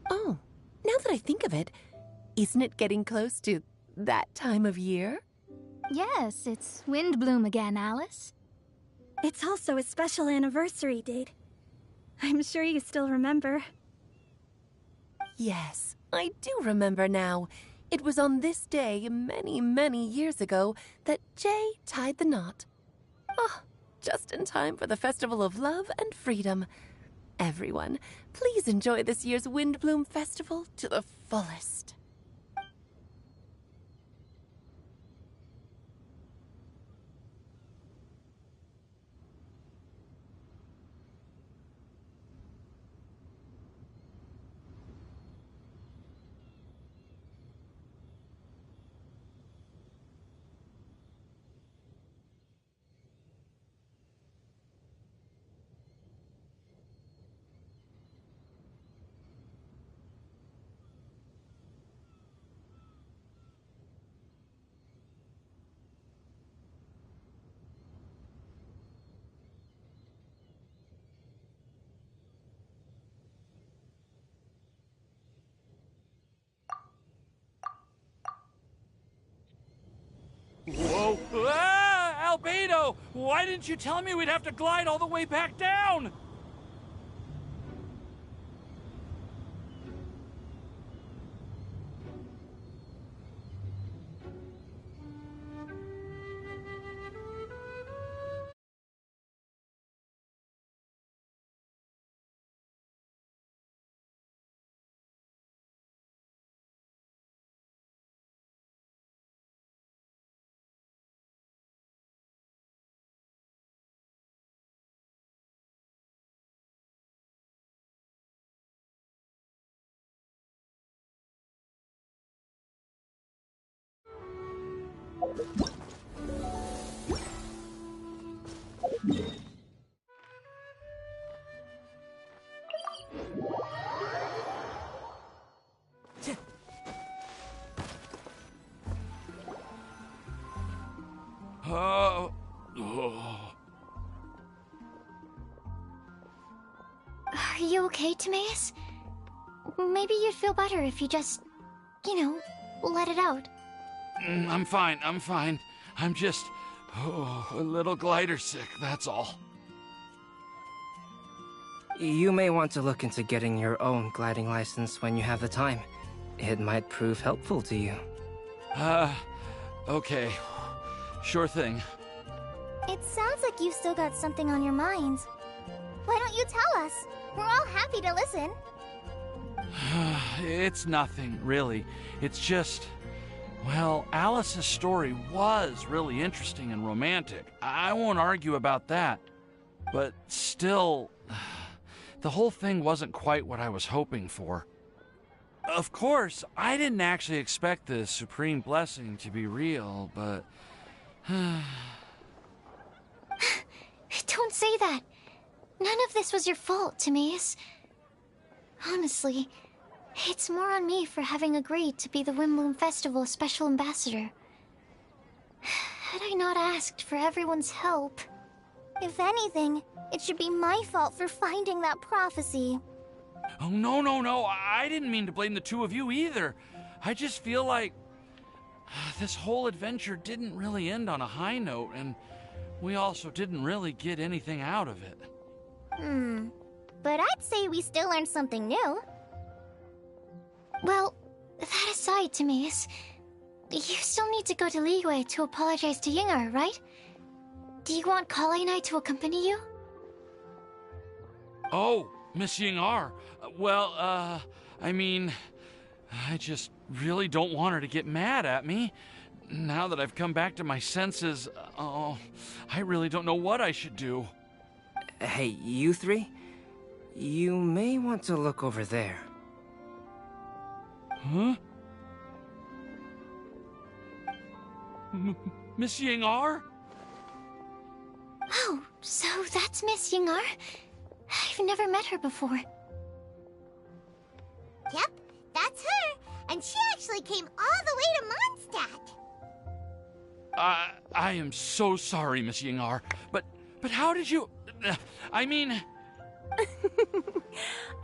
Speaker 14: Oh, now that I think of it, isn't it getting close to that time of year?
Speaker 11: Yes, it's Windblume again, Alice.
Speaker 8: It's also a special anniversary date. I'm sure you still remember.
Speaker 14: Yes, I do remember now. It was on this day, many, many years ago, that Jay tied the knot. Ah, just in time for the Festival of Love and Freedom. Everyone, please enjoy this year's Windblume Festival to the fullest.
Speaker 10: Whoa! Ah! Albedo! Why didn't you tell me we'd have to glide all the way back down? Oh.
Speaker 5: Are you okay, Timaeus? Maybe you'd feel better if you just, let it out.
Speaker 10: I'm fine, I'm fine. I'm just, a little glider sick, that's all.
Speaker 12: You may want to look into getting your own gliding license when you have the time. It might prove helpful to you.
Speaker 10: Okay. Sure thing.
Speaker 9: It sounds like you've still got something on your minds. Why don't you tell us? We're all happy to listen.
Speaker 10: It's nothing, really. It's just... Well, Alice's story was really interesting and romantic. I won't argue about that. But still, the whole thing wasn't quite what I was hoping for. Of course, I didn't actually expect the supreme blessing to be real, but...
Speaker 5: Don't say that. None of this was your fault, Timaeus. Honestly, it's more on me for having agreed to be the Windblume Festival Special Ambassador. Had I not asked for everyone's help...
Speaker 9: If anything, it should be my fault for finding that prophecy.
Speaker 10: Oh, no. I didn't mean to blame the two of you either. I just feel like... This whole adventure didn't really end on a high note, and we also didn't really get anything out of it.
Speaker 9: But I'd say we still learned something new.
Speaker 5: Well, that aside, Timaeus, you still need to go to Liyue to apologize to Yingar, right? Do you want Kale and I to accompany you?
Speaker 10: Oh, Miss Yingar. Well, I mean, I just really don't want her to get mad at me. Now that I've come back to my senses, I really don't know what I should do.
Speaker 12: Hey, you three? You may want to look over there.
Speaker 10: Huh? Miss Yingar?
Speaker 5: Oh, so that's Miss Yingar? I've never met her before.
Speaker 4: Yep, that's her. And she actually came all the way to Mondstadt.
Speaker 10: I am so sorry, Miss Yingar, but how did you... I mean...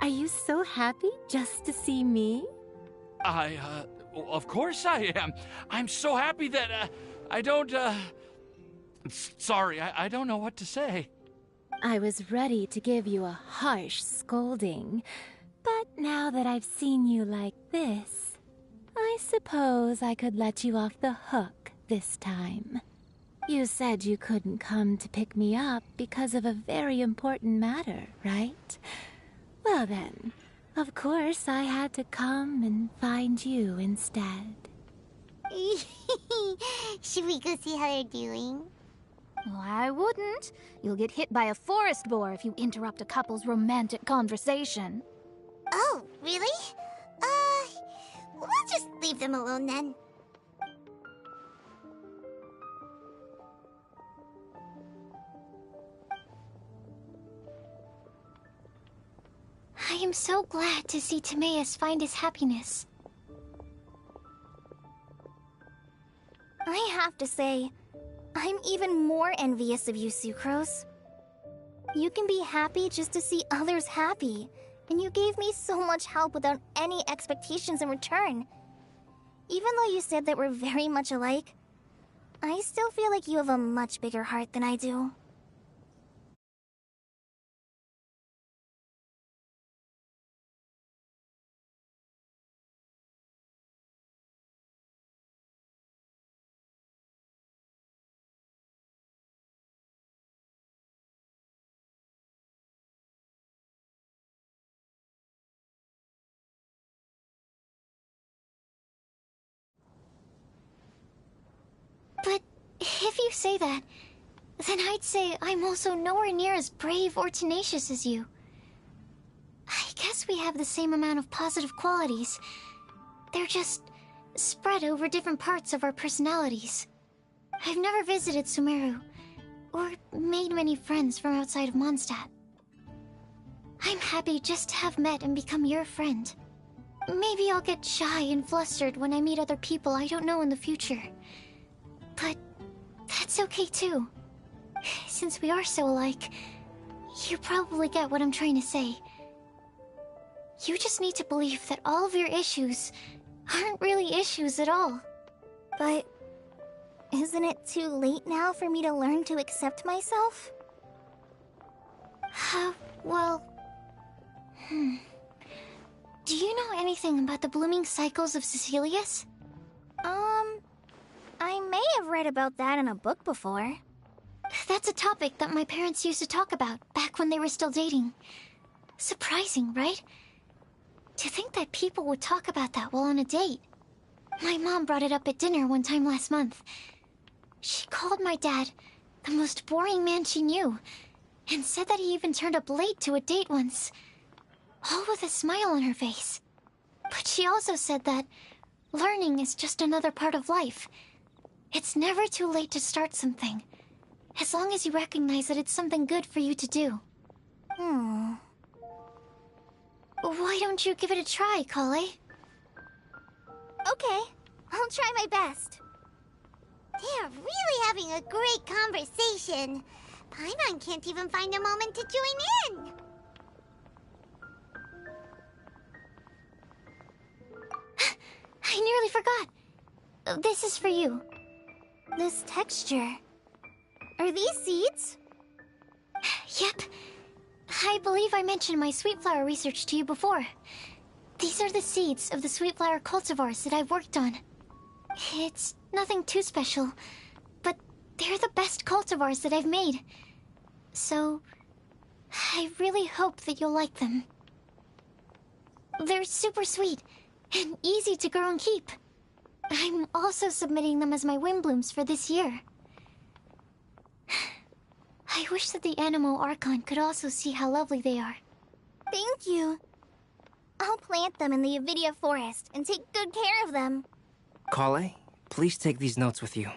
Speaker 18: Are you so happy just to see me?
Speaker 10: Of course I am. I'm so happy that, I don't, Sorry, I don't know what to say.
Speaker 18: I was ready to give you a harsh scolding, but now that I've seen you like this, I suppose I could let you off the hook this time. You said you couldn't come to pick me up because of a very important matter, right? Well then, of course I had to come and find you instead.
Speaker 4: Should we go see how they're doing?
Speaker 11: Well, I wouldn't. You'll get hit by a forest boar if you interrupt a couple's romantic conversation.
Speaker 4: Oh, really? We'll just leave them alone then.
Speaker 5: I am so glad to see Timaeus find his happiness.
Speaker 9: I have to say, I'm even more envious of you, Sucrose. You can be happy just to see others happy, and you gave me so much help without any expectations in return. Even though you said that we're very much alike, I still feel like you have a much bigger heart than I do.
Speaker 5: But if you say that, then I'd say I'm also nowhere near as brave or tenacious as you. I guess we have the same amount of positive qualities. They're just spread over different parts of our personalities. I've never visited Sumeru, or made many friends from outside of Mondstadt. I'm happy just to have met and become your friend. Maybe I'll get shy and flustered when I meet other people I don't know in the future. But that's okay too. Since we are so alike, you probably get what I'm trying to say. You just need to believe that all of your issues aren't really issues at all.
Speaker 9: But isn't it too late now for me to learn to accept myself?
Speaker 5: Well... Do you know anything about the blooming cycles of Cecilius?
Speaker 9: I may have read about that in a book before.
Speaker 5: That's a topic that my parents used to talk about back when they were still dating. Surprising, right? To think that people would talk about that while on a date. My mom brought it up at dinner one time last month. She called my dad the most boring man she knew, and said that he even turned up late to a date once, all with a smile on her face. But she also said that learning is just another part of life. It's never too late to start something, as long as you recognize that it's something good for you to do. Why don't you give it a try, Kale?
Speaker 9: Okay, I'll try my best.
Speaker 4: They're really having a great conversation. Paimon can't even find a moment to join in.
Speaker 5: I nearly forgot. This is for you.
Speaker 9: This texture. Are these seeds?
Speaker 5: Yep. I believe I mentioned my sweet flower research to you before. These are the seeds of the sweet flower cultivars that I've worked on. It's nothing too special, but they're the best cultivars that I've made. So, I really hope that you'll like them. They're super sweet and easy to grow and keep. I'm also submitting them as my Windblooms for this year. I wish that the Anemo Archon could also see how lovely they are.
Speaker 9: Thank you. I'll plant them in the Avidia forest and take good care of them.
Speaker 12: Kale, please take these notes with you.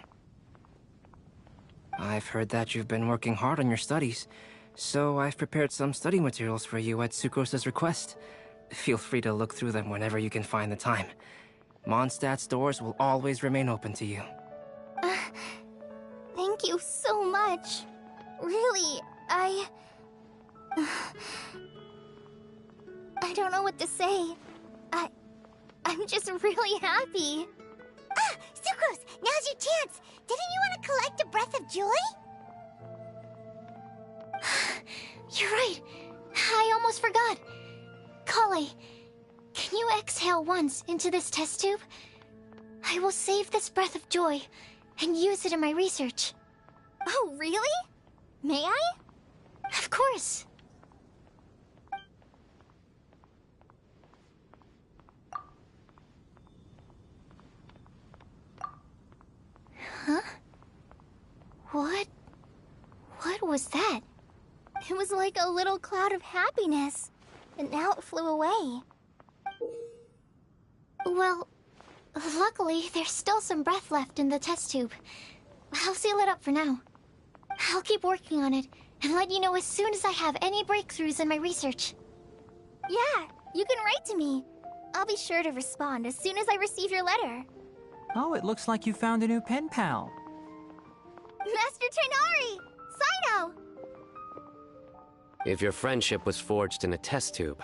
Speaker 12: I've heard that you've been working hard on your studies, so I've prepared some study materials for you at Sucrose's request. Feel free to look through them whenever you can find the time. Mondstadt's doors will always remain open to you.
Speaker 9: Thank you so much. Really, I don't know what to say. I'm just really happy.
Speaker 4: Ah, Sucrose, now's your chance. Didn't you want to collect a breath of joy?
Speaker 5: You're right. I almost forgot. Kale, can you exhale once into this test tube? I will save this breath of joy and use it in my research.
Speaker 9: Oh, really? May I?
Speaker 5: Of course. Huh? What was that?
Speaker 9: It was like a little cloud of happiness, and now it flew away.
Speaker 5: Well, luckily, there's still some breath left in the test tube. I'll seal it up for now. I'll keep working on it, and let you know as soon as I have any breakthroughs in my research.
Speaker 9: Yeah, you can write to me. I'll be sure to respond as soon as I receive your letter.
Speaker 19: Oh, it looks like you found a new pen pal.
Speaker 9: Master Tainari! Sino!
Speaker 1: If your friendship was forged in a test tube,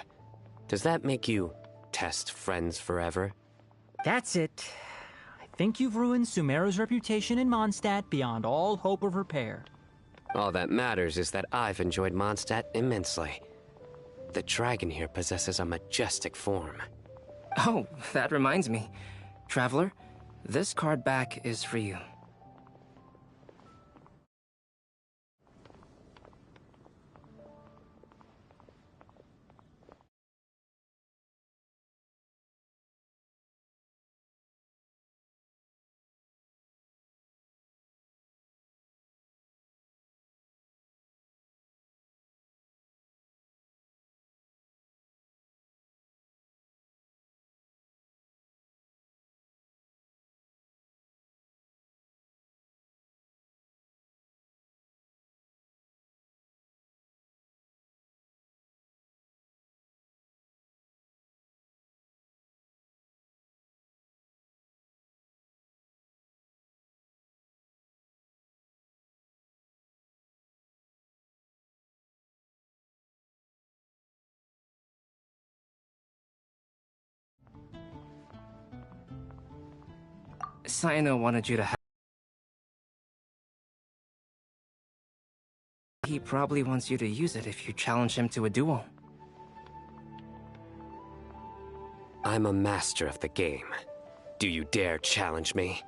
Speaker 1: does that make you test friends forever?
Speaker 19: That's it. I think you've ruined Sumeru's reputation in Mondstadt beyond all hope of repair.
Speaker 1: All that matters is that I've enjoyed Mondstadt immensely. The dragon here possesses a majestic form.
Speaker 12: Oh, that reminds me. Traveler, this card back is for you. Sino wanted you to have... He probably wants you to use it if you challenge him to a duel.
Speaker 1: I'm a master of the game. Do you dare challenge me?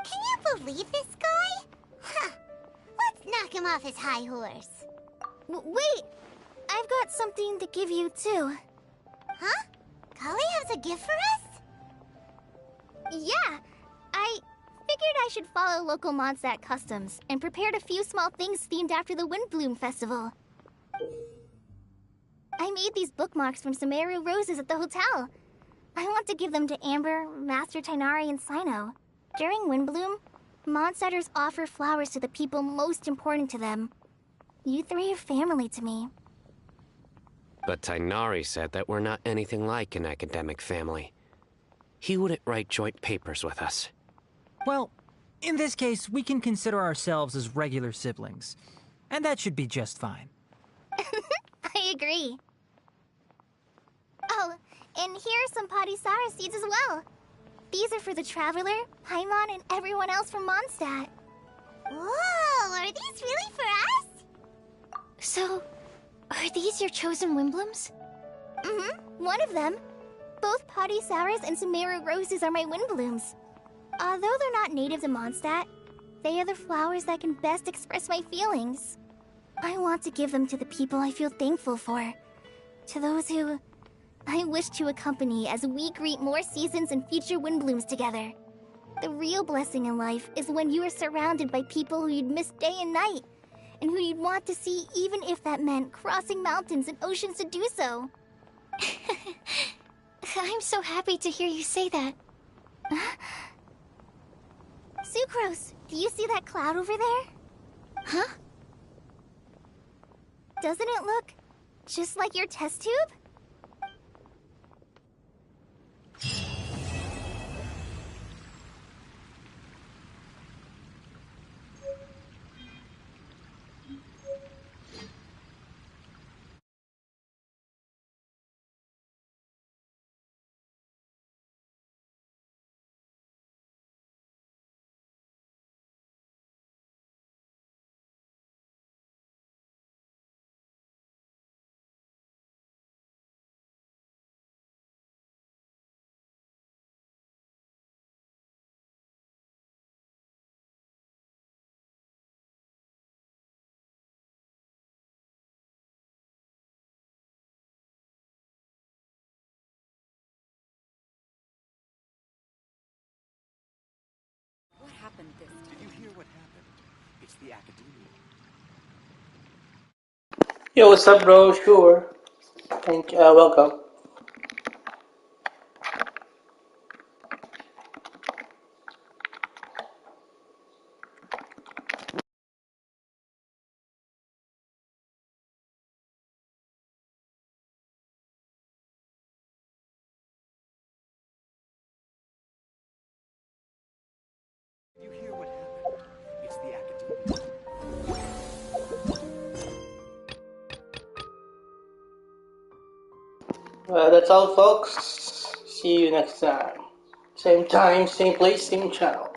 Speaker 4: Can you believe this guy? Huh. Let's knock him off his high horse.
Speaker 9: Wait! I've got something to give you, too.
Speaker 4: Huh? Kale has a gift for us?
Speaker 9: Yeah! I figured I should follow local Mondstadt customs and prepared a few small things themed after the Windblume festival. I made these bookmarks from Sumeru roses at the hotel. I want to give them to Amber, Master Tainari, and Sino. During Windblume, Mondstadters offer flowers to the people most important to them. You three are family to me.
Speaker 1: But Tainari said that we're not anything like an academic family. He wouldn't write joint papers with us.
Speaker 19: Well, in this case, we can consider ourselves as regular siblings. And that should be just fine.
Speaker 9: I agree. Oh, and here are some Padisara seeds as well. These are for the Traveler, Paimon, and everyone else from Mondstadt.
Speaker 4: Whoa, are these really for us?
Speaker 5: So, are these your chosen Windblooms?
Speaker 9: Mm-hmm, one of them. Both Potty Sours and Sumeru Roses are my Windblooms. Although they're not native to Mondstadt, they are the flowers that can best express my feelings. I want to give them to the people I feel thankful for. To those who I wish to accompany as we greet more seasons and future Windblooms together. The real blessing in life is when you are surrounded by people who you'd miss day and night, and who you'd want to see even if that meant crossing mountains and oceans to do so.
Speaker 5: I'm so happy to hear you say that.
Speaker 9: Sucrose, do you see that cloud over there?
Speaker 5: Huh?
Speaker 9: Doesn't it look just like your test tube?
Speaker 20: What happened this time? Did you hear what happened? It's the Academia.
Speaker 21: Yo, what's up, bro? Sure. Welcome.
Speaker 20: Did you hear what happened? It's the Academia.
Speaker 21: That's all, folks. See you next time. Same time, same place, same channel.